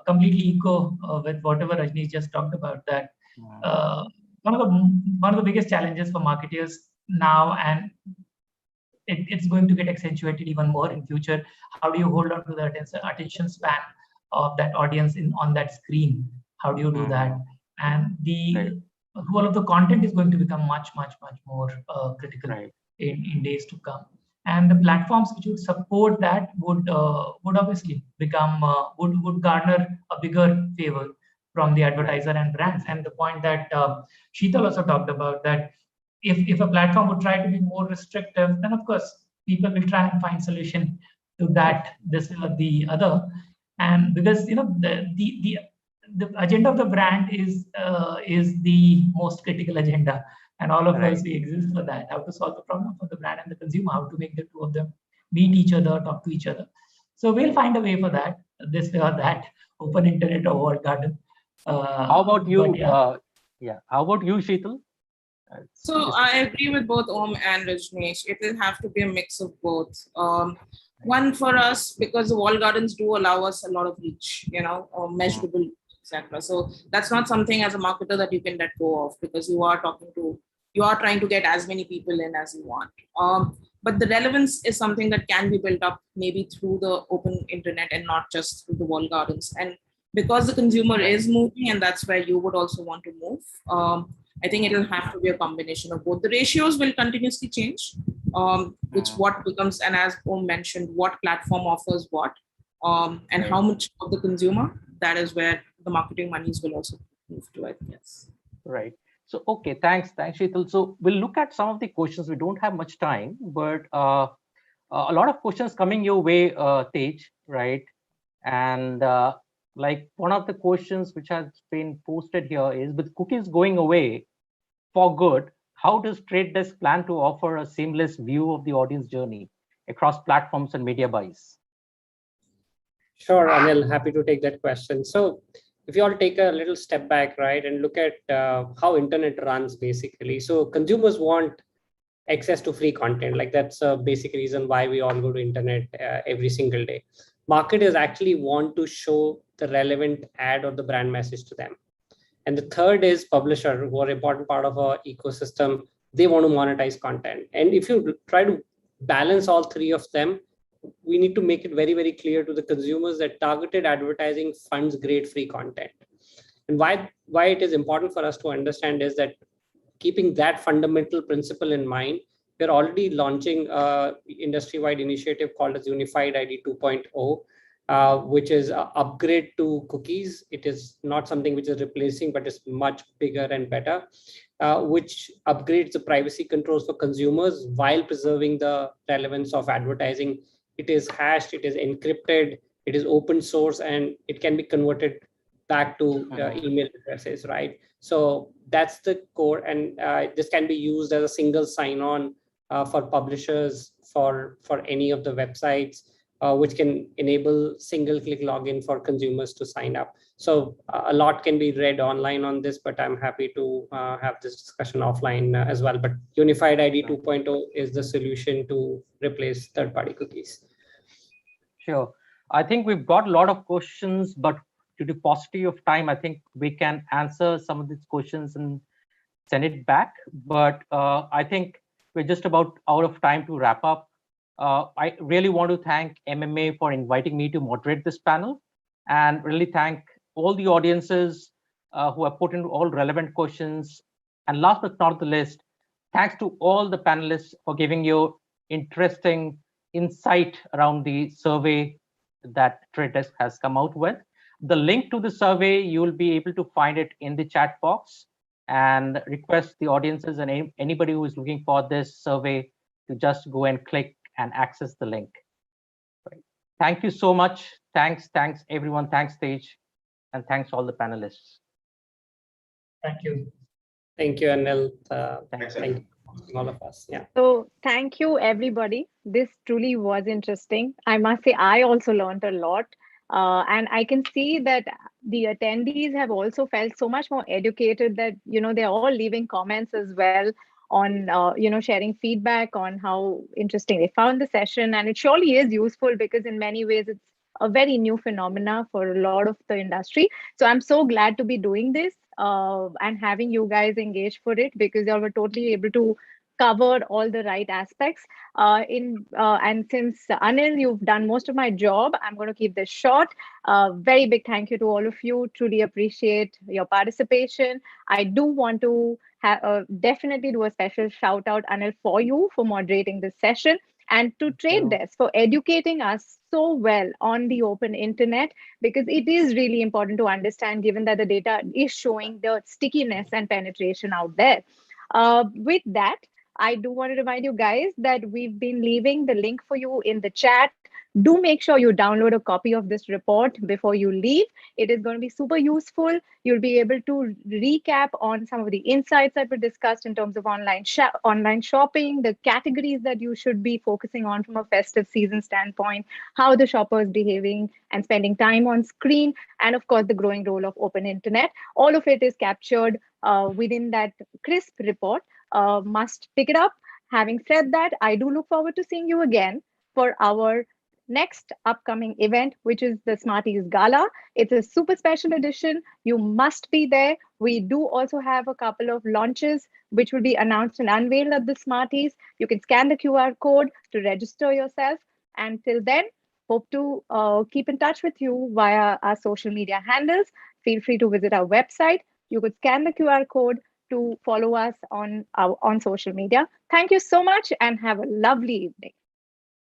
D: completely echo with whatever Rajnish just talked about, that one of the biggest challenges for marketers now, and it's going to get accentuated even more in future. How do you hold on to the attention span of that audience on that screen? How do you do that? And the role of the content is going to become much more critical in days to come. And the platforms which would support that would obviously become would garner a bigger favor from the advertiser and brands. And the point that SHEETAL also talked about, that if a platform would try to be more restrictive, then of course people will try and find solution to that, this or the other. And because the agenda of the brand is the most critical agenda, and all of us, we exist for that. How to solve the problem for the brand and the consumer, how to make the two of them meet each other, talk to each other. So we'll find a way for that, this way or that, open internet or walled garden.
C: How about you? How about you, SHEETAL?
F: So I agree with both Om and Rajnish. It will have to be a mix of both. One, for us, because the walled gardens do allow us a lot of reach, measurable, etc. So that's not something as a marketer that you can let go of, because you are trying to get as many people in as you want. But the relevance is something that can be built up maybe through the open internet and not just through the walled gardens. And because the consumer is moving, and that's where you would also want to move, I think it'll have to be a combination of both. The ratios will continuously change, which what becomes, and as Om mentioned, what platform offers what, and how much of the consumer, that is where the marketing monies will also move to, I think, yes.
C: Right. So, okay, thanks, SHEETAL. So we'll look at some of the questions. We don't have much time, but a lot of questions coming your way, Tej, right? And like one of the questions which has been posted here is, with cookies going away for good, how does Trade Desk plan to offer a seamless view of the audience journey across platforms and media buys?
B: Sure, Anil, happy to take that question. So if you all take a little step back, right, and look at how internet runs basically. So consumers want access to free content. Like that's a basic reason why we all go to internet every single day. Marketers actually want to show the relevant ad or the brand message to them. And the third is publisher, who are an important part of our ecosystem. They want to monetize content. And if you try to balance all three of them, we need to make it very clear to the consumers that targeted advertising funds great free content. And why it is important for us to understand is that, keeping that fundamental principle in mind, we're already launching an industry-wide initiative called as Unified ID 2.0, which is an upgrade to cookies. It is not something which is replacing, but it's much bigger and better, which upgrades the privacy controls for consumers while preserving the relevance of advertising. It is hashed, it is encrypted, it is open source, and it can be converted back to email addresses, right? So that's the core, and this can be used as a single sign-on for publishers for any of the websites, which can enable single-click login for consumers to sign up. So a lot can be read online on this, but I'm happy to have this discussion offline as well. But Unified ID 2.0 is the solution to replace third-party cookies.
C: Sure. I think we've got a lot of questions, but due to paucity of time, I think we can answer some of these questions and send it back. But I think we're just about out of time to wrap up. I really want to thank MMA for inviting me to moderate this panel, and really thank all the audiences who have put in all relevant questions. And last but not the least, thanks to all the panelists for giving you interesting insight around the survey that Trade Desk has come out with. The link to the survey, you will be able to find it in the chat box, and request the audiences and anybody who is looking for this survey to just go and click and access the link. Right. Thank you so much. Thanks everyone. Thanks, Tej, and thanks all the panelists.
D: Thank you.
B: Thank you, Anil.
C: Thanks.
B: Thank you, all of us. Yeah.
A: So thank you, everybody. This truly was interesting. I must say, I also learned a lot. And I can see that the attendees have also felt so much more educated that, they're all leaving comments as well on, sharing feedback on how interesting they found the session. And it surely is useful because in many ways, it's a very new phenomena for a lot of the industry. So I'm so glad to be doing this and having you guys engage for it, because you were totally able to cover all the right aspects. And since Anil, you've done most of my job, I'm going to keep this short. Very big thank you to all of you. Truly appreciate your participation. I do want to definitely do a special shout out, Anil, for you for moderating this session, and to Trade Desk for educating us so well on the open internet, because it is really important to understand, given that the data is showing the stickiness and penetration out there. With that, I do want to remind you guys that we've been leaving the link for you in the chat. Do make sure you download a copy of this report before you leave. It is going to be super useful. You'll be able to recap on some of the insights that were discussed in terms of online shopping, the categories that you should be focusing on from a festive season standpoint, how the shopper is behaving and spending time on screen, and of course, the growing role of open internet. All of it is captured within that crisp report. Must pick it up. Having said that, I do look forward to seeing you again for our next upcoming event, which is the Smarties Gala. It's a super special edition. You must be there. We do also have a couple of launches which will be announced and unveiled at the Smarties. You can scan the QR code to register yourself. And till then, hope to keep in touch with you via our social media handles. Feel free to visit our website. You could scan the QR code to follow us on social media. Thank you so much and have a lovely evening.